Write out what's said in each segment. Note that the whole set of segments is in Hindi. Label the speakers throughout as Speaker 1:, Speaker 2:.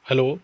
Speaker 1: हेलो।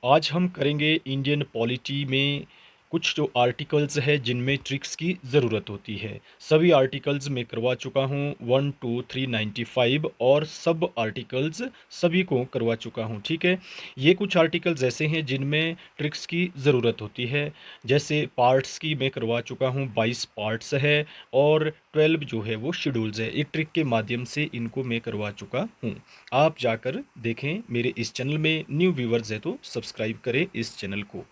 Speaker 1: आज हम करेंगे इंडियन पॉलिटी में कुछ जो आर्टिकल्स है जिनमें ट्रिक्स की ज़रूरत होती है। सभी आर्टिकल्स मैं करवा चुका हूँ 1 2 3 95 और सब आर्टिकल्स सभी को करवा चुका हूँ। ठीक है, ये कुछ आर्टिकल्स ऐसे हैं जिनमें ट्रिक्स की ज़रूरत होती है। जैसे पार्ट्स की मैं करवा चुका हूँ, 22 पार्ट्स है और 12 जो है वो शेड्यूल्स है। एक ट्रिक के माध्यम से इनको मैं करवा चुका हूँ। आप जाकर देखें, मेरे इस चैनल में न्यू व्यूवर्स है तो सब्सक्राइब करें इस चैनल को।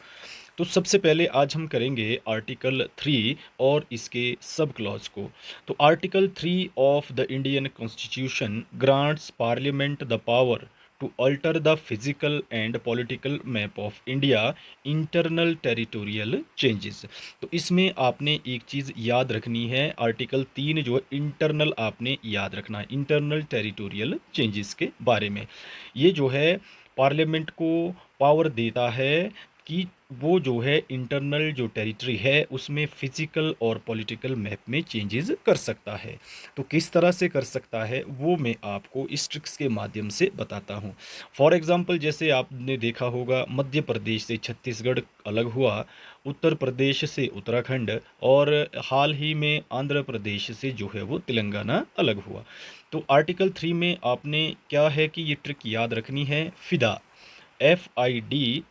Speaker 1: तो सबसे पहले आज हम करेंगे आर्टिकल 3 और इसके सब क्लॉज को। तो article 3 of the Indian constitution grants parliament the power to alter the physical and political map of India internal territorial changes. तो इसमें आपने एक चीज़ याद रखनी है, आर्टिकल 3 जो है इंटरनल आपने याद रखना है, इंटरनल टेरिटोरियल चेंजेस के बारे में। ये जो है पार्लियामेंट को पावर देता है कि वो जो है इंटरनल जो टेरिटरी है उसमें फिजिकल और पॉलिटिकल मैप में चेंजेस कर सकता है। तो किस तरह से कर सकता है वो मैं आपको इस ट्रिक्स के माध्यम से बताता हूँ। फॉर एग्जांपल, जैसे आपने देखा होगा मध्य प्रदेश से छत्तीसगढ़ अलग हुआ, उत्तर प्रदेश से उत्तराखंड और हाल ही में आंध्र प्रदेश से जो है वो तेलंगाना अलग हुआ। तो आर्टिकल 3 में आपने क्या है कि ये ट्रिक याद रखनी है, फिदा, FIDA।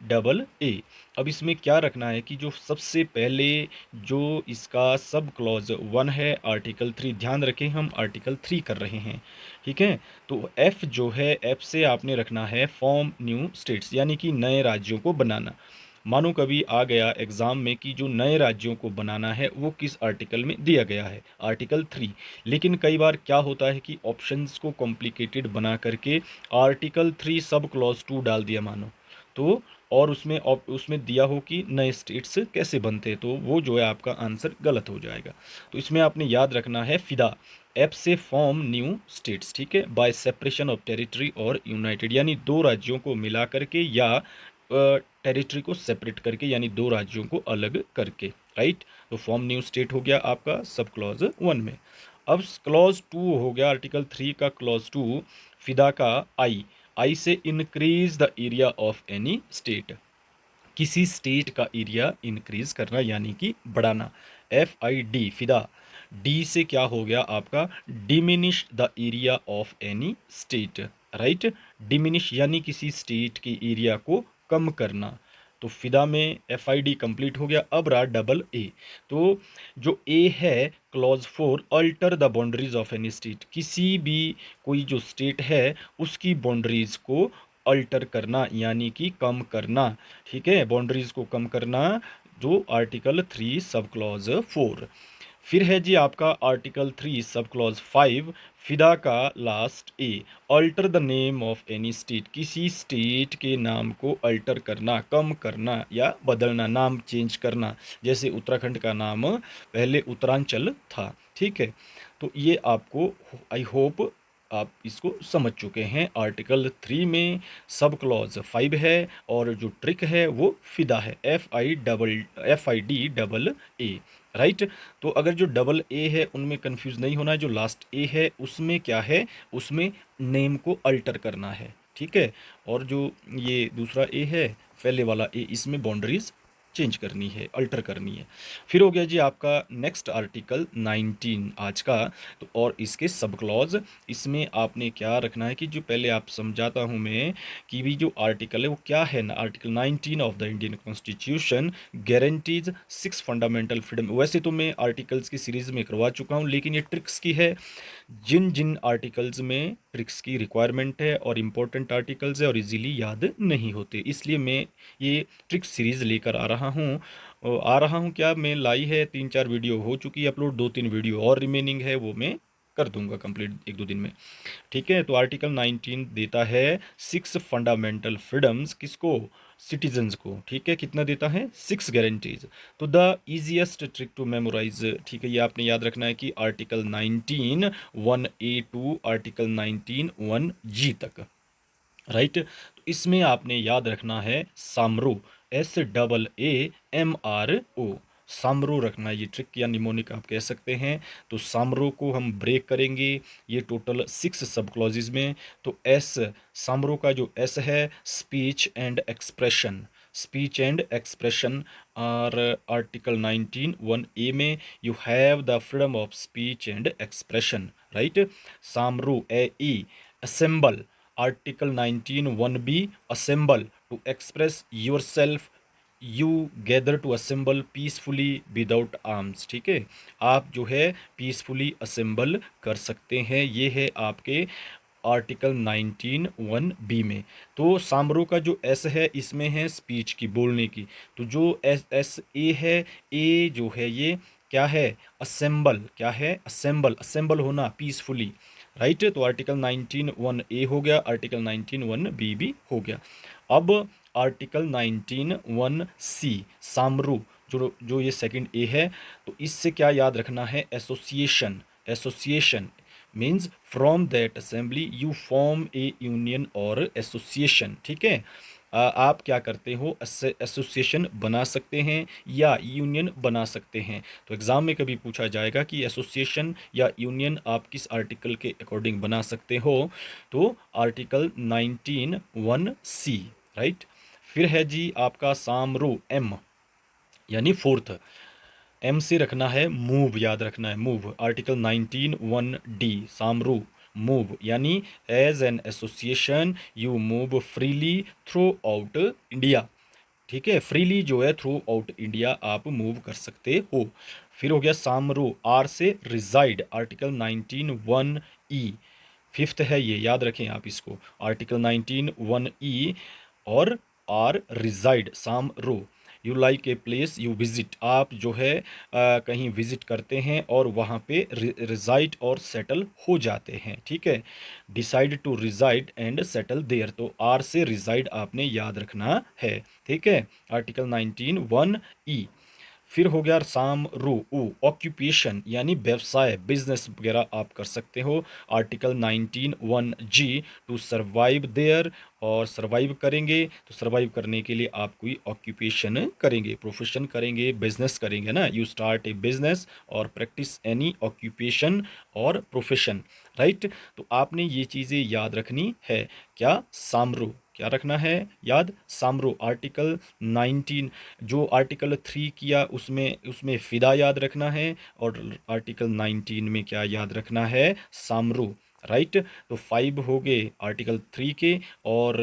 Speaker 1: अब इसमें क्या रखना है कि जो सबसे पहले जो इसका सब क्लॉज 1 है आर्टिकल 3, ध्यान रखें हम आर्टिकल 3 कर रहे हैं। ठीक है, तो F जो है, F से आपने रखना है फॉर्म न्यू स्टेट्स, यानी कि नए राज्यों को बनाना। मानो कभी आ गया एग्जाम में कि जो नए राज्यों को बनाना है वो किस आर्टिकल में दिया गया है, आर्टिकल 3। लेकिन कई बार क्या होता है कि ऑप्शंस को कॉम्प्लिकेटेड बना करके आर्टिकल 3 सब क्लॉज 2 डाल दिया मानो, तो और उसमें दिया हो कि नए स्टेट्स कैसे बनते हैं, तो वो जो है आपका आंसर गलत हो जाएगा। तो इसमें आपने याद रखना है फिदा, एप से फॉर्म न्यू स्टेट्स। ठीक है, बाय सेपरेशन ऑफ टेरिटरी और यूनाइटेड, यानी दो राज्यों को मिला करके या टेरिटरी को सेपरेट करके, यानी दो राज्यों को अलग करके। राइट, तो फॉर्म न्यू स्टेट हो गया आपका सब क्लॉज 1 में। अब क्लॉज 2 हो गया आर्टिकल 3 का क्लॉज 2, फिदा का आई से increase the area of any state, किसी स्टेट का एरिया इंक्रीज करना यानी कि बढ़ाना। FID फिदा, डी से क्या हो गया आपका, diminish the area of any state. Right, diminish यानी किसी स्टेट के एरिया को कम करना। तो फिदा में FID कंप्लीट हो गया। अब रहा डबल ए। तो जो ए है clause 4, alter the boundaries of any state, किसी भी कोई जो स्टेट है उसकी बाउंड्रीज को अल्टर करना यानी कि कम करना। ठीक है, बाउंड्रीज को कम करना, जो आर्टिकल 3 सब क्लॉज 4। फिर है जी आपका आर्टिकल 3 सब क्लॉज 5, फिदा का last A, alter the name of any state, किसी स्टेट के नाम को अल्टर करना, कम करना या बदलना, नाम चेंज करना। जैसे उत्तराखंड का नाम पहले उत्तरांचल था। ठीक है, तो ये आपको, आई होप आप इसको समझ चुके हैं। आर्टिकल 3 में सब क्लॉज 5 है और जो ट्रिक है वो फिदा है, FID। राइट, तो अगर जो डबल ए है उनमें कंफ्यूज नहीं होना है, जो लास्ट ए है उसमें क्या है, उसमें नेम को अल्टर करना है। ठीक है, और जो ये दूसरा ए है, पहले वाला ए, इसमें बाउंड्रीज चेंज करनी है, अल्टर करनी है। फिर हो गया जी आपका नेक्स्ट आर्टिकल 19 आज का। तो और इसके सब क्लॉज, इसमें आपने क्या रखना है कि जो पहले आप समझाता हूँ मैं कि भी जो आर्टिकल है वो क्या है ना, article 19 of the Indian constitution guarantees 6 fundamental freedom. वैसे तो मैं आर्टिकल्स की सीरीज में करवा चुका हूँ, लेकिन ये ट्रिक्स की है, जिन जिन आर्टिकल्स में ट्रिक्स की रिक्वायरमेंट है और इम्पोर्टेंट आर्टिकल्स है और इजीली याद नहीं होते, इसलिए मैं ये ट्रिक्स सीरीज लेकर आ रहा हूँ। क्या मैं लाई है, 3 4 वीडियो हो चुकी है अपलोड, 2 3 वीडियो और रिमेनिंग है, वो मैं कर दूंगा कंप्लीट 1 2 दिन में। ठीक है, तो आर्टिकल 19 देता है 6 फंडामेंटल फ्रीडम्स, किसको, सिटीजन्स को। ठीक है, कितना देता है, 6 गारंटीज। तो the easiest trick to memorize, ठीक है, ये आपने याद रखना है कि article 19 1A to article 19 1G तक। राइट, तो इसमें आपने याद रखना है सामरो, SAAMRO, सामरो रखना है, ये ट्रिक या निमोनिक आप कह सकते हैं। तो सामरो को हम ब्रेक करेंगे ये टोटल 6 सब क्लॉजेज में। तो एस, सामरो का जो एस है, speech and expression, speech and expression और आर्टिकल 19 1A में you have the freedom of speech and expression, right. सामरू ए ई, assemble, article 19 1B, assemble to express yourself, you gather to assemble peacefully without arms, ठीक है। आप जो है पीसफुली असेंबल कर सकते हैं, ये है आपके आर्टिकल 19 1B में। तो सामरो का जो एस है इसमें है स्पीच की, बोलने की। तो जो एस एस ए है, ए जो है ये क्या है, असेंबल, क्या है, असेंबल, असेंबल होना पीसफुली, राइट। तो आर्टिकल 19 1A हो गया, आर्टिकल 19 1B भी हो गया। अब आर्टिकल 19 1C, सामरू, जो जो ये सेकंड ए है, तो इससे क्या याद रखना है, association, association means from that assembly you form A union और एसोसिएशन, ठीक है। आप क्या करते हो, एसोसिएशन बना सकते हैं या यूनियन बना सकते हैं। तो एग्जाम में कभी पूछा जाएगा कि एसोसिएशन या यूनियन आप किस आर्टिकल के अकॉर्डिंग बना सकते हो, तो आर्टिकल 19 1C, राइट। फिर है जी आपका सामरो एम, यानी फोर्थ, एम से रखना है मूव, याद रखना है मूव, आर्टिकल 19 1D, सामरू, मूव यानी as an association you move freely throughout India, ठीक है। फ्रीली जो है थ्रू आउट इंडिया आप मूव कर सकते हो। फिर हो गया सामरू, आर से रिजाइड, आर्टिकल 19 1E, फिफ्थ है ये, याद रखें आप इसको, आर्टिकल 19 1E और आर रिजाइड, साम रो, you like a place you visit, आप जो है कहीं विजिट करते हैं और वहाँ पे रिजाइड और सेटल हो जाते हैं, ठीक है। Decide to reside and settle there, तो आर से रिजाइड आपने याद रखना है, ठीक है, आर्टिकल 19 1E। फिर हो गया साम रू ऊ, ऑक्यूपेशन यानी व्यवसाय, बिजनेस वगैरह आप कर सकते हो, article 19 1G, to survive there, और सर्वाइव करेंगे तो सर्वाइव करने के लिए आप कोई ऑक्यूपेशन करेंगे, प्रोफेशन करेंगे, बिजनेस करेंगे ना, यू स्टार्ट ए बिजनेस और प्रैक्टिस एनी ऑक्यूपेशन और प्रोफेशन, राइट। तो आपने ये चीज़ें याद रखनी है, क्या, सामरू, क्या रखना है याद, सामरू, आर्टिकल 19, जो आर्टिकल 3 किया उसमें उसमें फ़िदा याद रखना है, और आर्टिकल 19 में क्या याद रखना है, सामरू, राइट। तो 5 हो गए आर्टिकल 3 के, और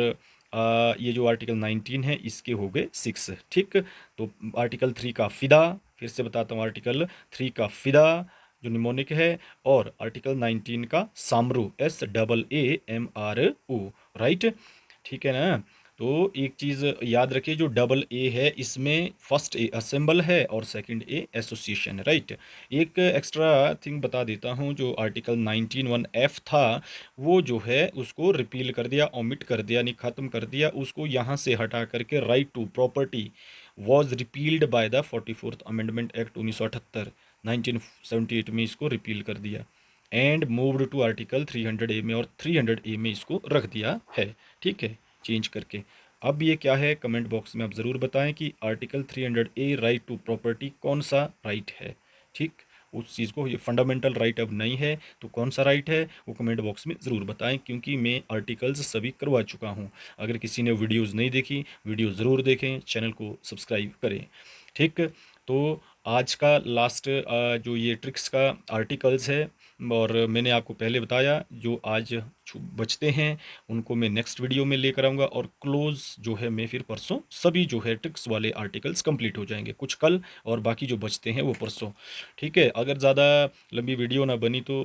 Speaker 1: ये जो आर्टिकल 19 है इसके हो गए 6, ठीक। तो आर्टिकल 3 का फ़िदा, फिर से बताता हूँ, आर्टिकल 3 का फ़िदा जो निमोनिक है, और आर्टिकल 19 का सामरू, SAAMRU, राइट, ठीक है ना। तो एक चीज़ याद रखिए, जो डबल ए है इसमें फर्स्ट ए असेंबल है और सेकंड ए एसोसिएशन है, राइट। एक एक्स्ट्रा थिंग बता देता हूँ, जो आर्टिकल 19 1F था वो जो है उसको रिपील कर दिया, ओमिट कर दिया, यानी ख़त्म कर दिया उसको, यहाँ से हटा करके right to property was repealed by the 44th amendment act 1978, 1978 में इसको रिपील कर दिया, and moved to article 300A में, और 300A में इसको रख दिया है, ठीक है, चेंज करके। अब ये क्या है, कमेंट बॉक्स में आप ज़रूर बताएं कि article 300A right to property कौन सा राइट है, ठीक। उस चीज़ को, ये फंडामेंटल राइट अब नहीं है तो कौन सा राइट है वो कमेंट बॉक्स में ज़रूर बताएं, क्योंकि मैं आर्टिकल्स सभी करवा चुका हूँ। अगर किसी ने वीडियोज़ नहीं देखी, वीडियो ज़रूर देखें, चैनल को सब्सक्राइब करें, ठीक। तो आज का लास्ट जो ये ट्रिक्स का आर्टिकल्स है, और मैंने आपको पहले बताया जो आज बचते हैं उनको मैं नेक्स्ट वीडियो में लेकर आऊँगा, और क्लोज जो है मैं फिर परसों, सभी जो है ट्रिक्स वाले आर्टिकल्स कंप्लीट हो जाएंगे, कुछ कल और बाकी जो बचते हैं वो परसों, ठीक है। अगर ज़्यादा लंबी वीडियो ना बनी तो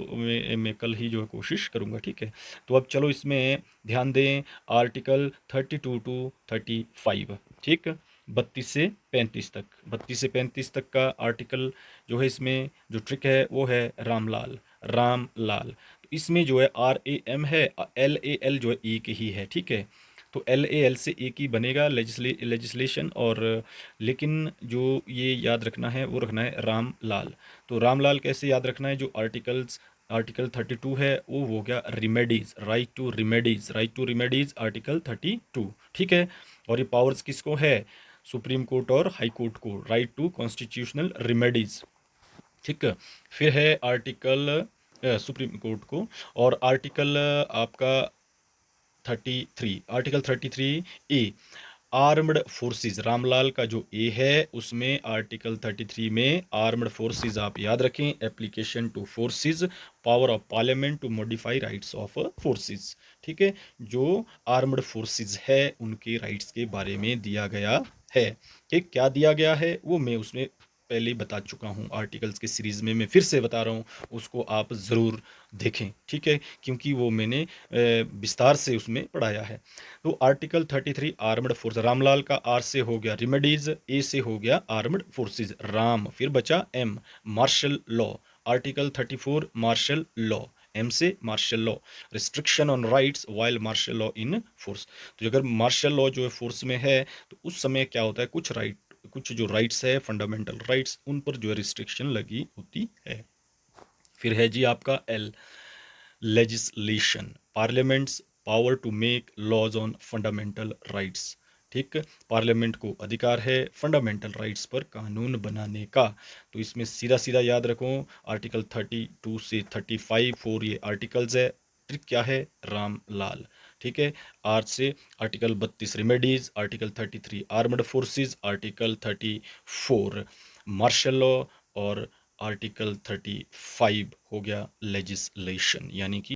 Speaker 1: मैं कल ही जो है कोशिश करूँगा, ठीक है। तो अब चलो इसमें ध्यान दें, आर्टिकल 32 टू 35, ठीक, 32 से 35 तक, 32 से 35 तक का आर्टिकल जो है, इसमें जो ट्रिक है वो है रामलाल, रामलाल। तो इसमें जो है RAM है, LAL जो है एक ही है, ठीक है। तो LAL से एक ही बनेगा लेजिस्लेशन, और लेकिन जो ये याद रखना है वो रखना है रामलाल। तो रामलाल कैसे याद रखना है, जो आर्टिकल 32 है वो हो गया remedies, right to remedies, right to remedies, article 32, ठीक है। और ये पावर्स किसको है, सुप्रीम कोर्ट और हाई कोर्ट को राइट टू कॉन्स्टिट्यूशनल रेमेडीज, ठीक है। फिर है आर्टिकल सुप्रीम कोर्ट को, और आर्टिकल आपका 33, आर्टिकल 33 ए, आर्म्ड फोर्सेस, रामलाल का जो ए है उसमें आर्टिकल 33 में आर्म्ड फोर्सेस आप याद रखें, application to forces, power of parliament to modify rights of forces, ठीक है। जो आर्म्ड फोर्सेस है उनके राइट्स के बारे में दिया गया है, ठीक। क्या दिया गया है वो मैं उसमें पहले ही बता चुका हूँ, आर्टिकल्स की सीरीज में मैं फिर से बता रहा हूँ, उसको आप ज़रूर देखें, ठीक है, क्योंकि वो मैंने विस्तार से उसमें पढ़ाया है। तो आर्टिकल 33 आर्म्ड फोर्स, रामलाल का आर से हो गया रिमेडीज, ए से हो गया आर्म्ड फोर्सेस राम, फिर बचा M, martial law, article 34 martial law, M से martial law, restriction on rights while martial law in force. तो अगर मार्शल लॉ जो है फोर्स में है तो उस समय क्या होता है, कुछ जो राइट्स है फंडामेंटल राइट्स, उन पर जो है रिस्ट्रिक्शन लगी होती है। फिर है जी आपका L, legislation, parliament's power to make laws on fundamental rights, ठीक। पार्लियामेंट को अधिकार है फंडामेंटल राइट्स पर कानून बनाने का। तो इसमें सीधा सीधा याद रखो, आर्टिकल 32 से 35 4 ये आर्टिकल्स है, ट्रिक क्या है, रामलाल, ठीक है। आर से article 32 remedies, article 33 armed forces, article 34 martial law, और आर्टिकल 35 हो गया लेजिस्लेशन, यानी कि